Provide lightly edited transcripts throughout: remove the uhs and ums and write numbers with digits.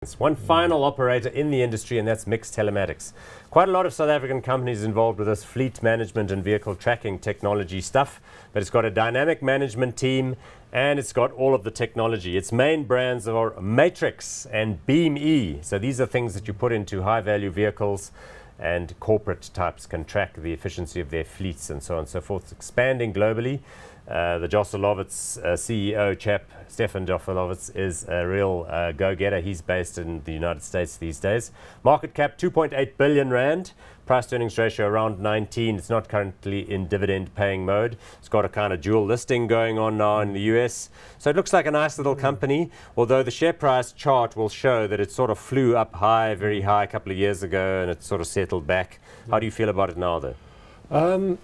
sense. One final operator in the industry, and that's MiX Telematics. Quite a lot of South African companies involved with this fleet management and vehicle tracking technology stuff, but it's got a dynamic management team and it's got all of the technology. Its main brands are Matrix and Beam E. So these are things that you put into high-value vehicles, and corporate types can track the efficiency of their fleets and so on and so forth. It's expanding globally. The Joselovitz CEO chap, Stefan Joselovitz, is a real go-getter. He's based in the United States these days. Market cap 2.8 billion rand. Price to earnings ratio around 19. It's not currently in dividend paying mode. It's got a kind of dual listing going on now in the US. So it looks like a nice little company, although the share price chart will show that it sort of flew up high, very high a couple of years ago, and it sort of settled back. How do you feel about it now, though?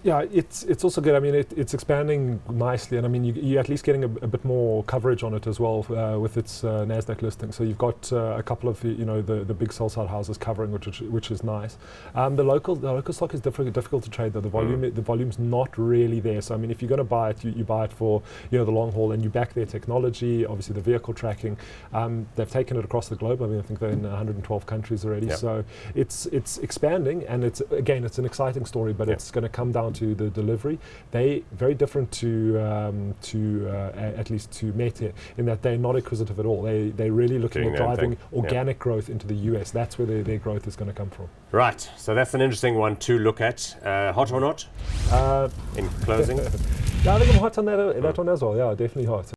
Yeah, it's also good. I mean, it's expanding nicely, and I mean, you're at least getting a bit more coverage on it as well with its Nasdaq listing. So you've got a couple of the big sell-side houses covering, which is nice. The local stock is difficult to trade though. The volume's not really there. So I mean, if you're going to buy it, you buy it for the long haul, and you back their technology. Obviously, the vehicle tracking. They've taken it across the globe. I mean, I think they're in 112 countries already. Yep. So it's expanding, and it's an exciting story, but it's going to come down to the delivery. They very different to at least to Meta in that they're not acquisitive at all. They're really looking at driving organic growth into the US. That's where their growth is going to come from. Right. So that's an interesting one to look at. Hot or not? In closing? Yeah, I think I'm hot on that one as well. Yeah, definitely hot.